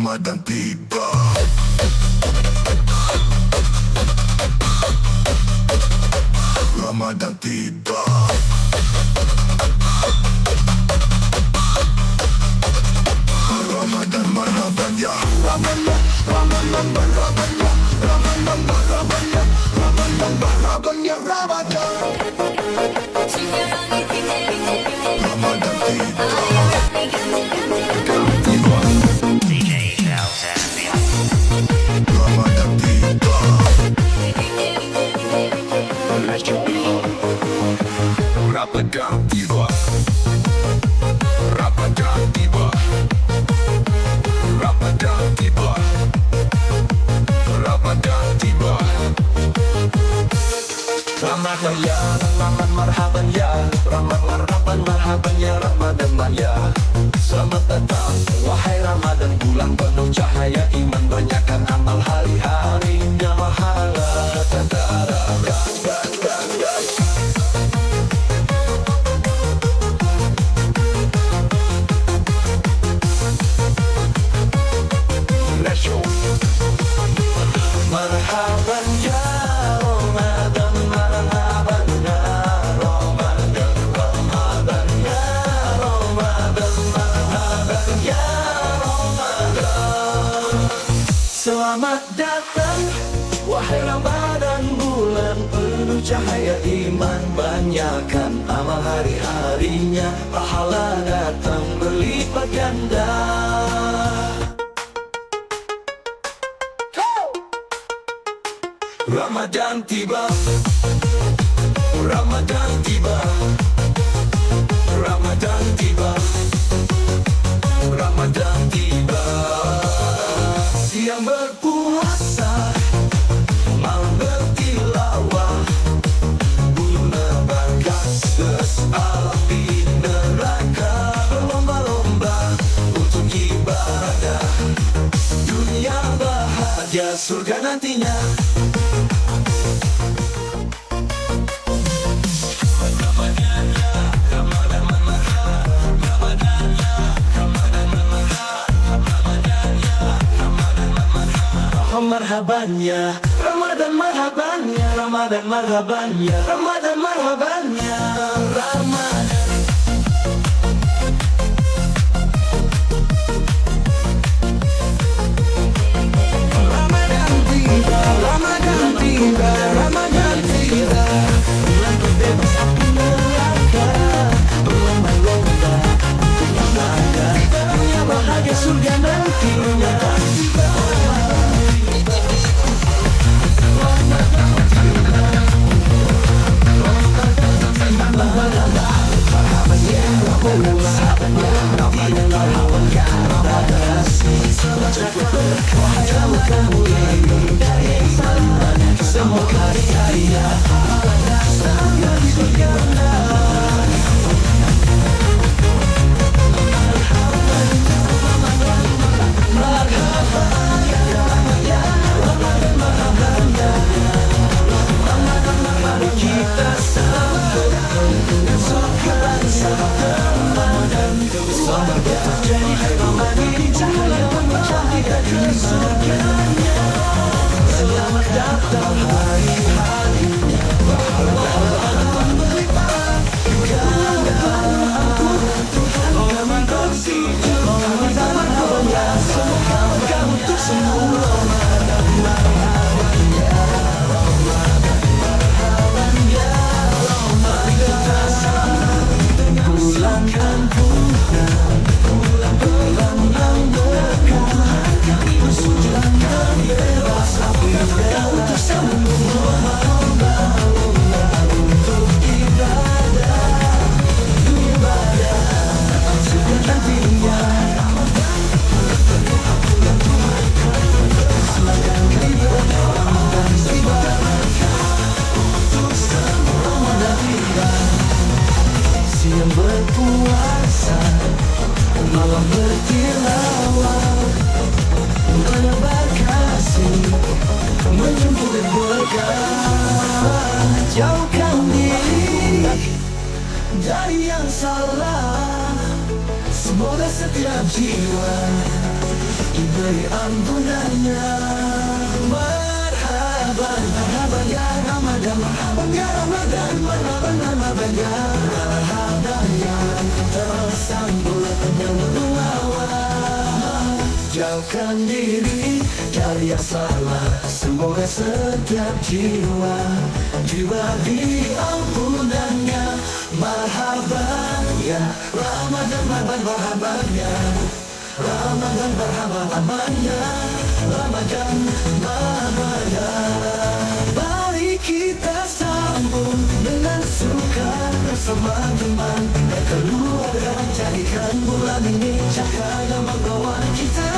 Ramadan tiba. Ramadan tiba. Ramadan marhaban ya. Ramadan, Ramadan marhaban ya. Ramadan marhaban ya. Ramadan marhaban ya. Ramadan. Ramadan tiba. Ramadan tiba. Ramadan tiba. Ramadan tiba. Ramadan tiba. Ramadan tiba. Ramadan ya, Ramadan marhaban ya, Ramadan marhaban marhaban ya, Ramadan ya. Selamat datang, wahai Ramadan, bulan penuh cahaya iman, banyakkan amal hari-harinya pahala tentara. Let's go. Marhaban ya Ramadan, marhaban ya Ramadan, Ramadan ya Ramadan, marhaban ya Ramadan. Selamat datang, wahai Ramadan, bulan penuh cahaya iman, banyakkan amal hari-harinya, pahala datang berlipat ganda. Ramadan tiba, Ramadan tiba, Ramadan tiba, Ramadan tiba. Siang berpuasa, malam bertilawah, bulu nerbangkas api neraka, berlomba-lomba untuk ibadah, dunia bahagia surga nantinya. Marhaban ya Ramadan, marhaban ya Ramadan, marhaban ya Ramadan, marhaban ya Ramadan. Ramadan tiba, Ramadan tiba, Ramadan tiba. Bulan berbebas api neraka, berlomba-lomba untuk ibadah, dunia bahagia surga nantinya. Semua karya kita sambut dengan surga Ramadan. Selamat terjadi Ramadan, cahaya mencahaya ke surganya. Selamat datang hari-harinya, pahala berlipat ganda. Tuhan kami bersih, Ramadan marhaban ya, semoga berkah untuk semua. Ramadan marhaban ya, Ramadan marhaban ya, Ramadan kita sambut dengan bulan ampunan, bulan yang berkah. Kami bersuci dan bebas api untuk semua hamba, untuk ibadah, surga nantinya. Silakan beribadah, Ramadan tiba, untuk semua Ramadan tiba. Siang berpuasa, malam bertilawah, menebar kasih, menjemput berkah. Jauhkan diri dari yang salah, semoga setiap jiwa diberi ampunannya. Marhaban, marhaban ya Ramadan, marhaban ya Ramadan, marhaban, marhaban ya, marhaban ya, tersambut dengan berlawak. Jauhkan diri dari yang salah, semoga setiap jiwa diberi ampunannya. Marhaban ya Ramadan, marhaban, marhaban ya Ramadan, marhaban, marhaban ya Ramadan, marhaban ya. Mari kita sambung dengan suka bersama teman dan keluarga, jadikan bulan ini cahaya membawa kita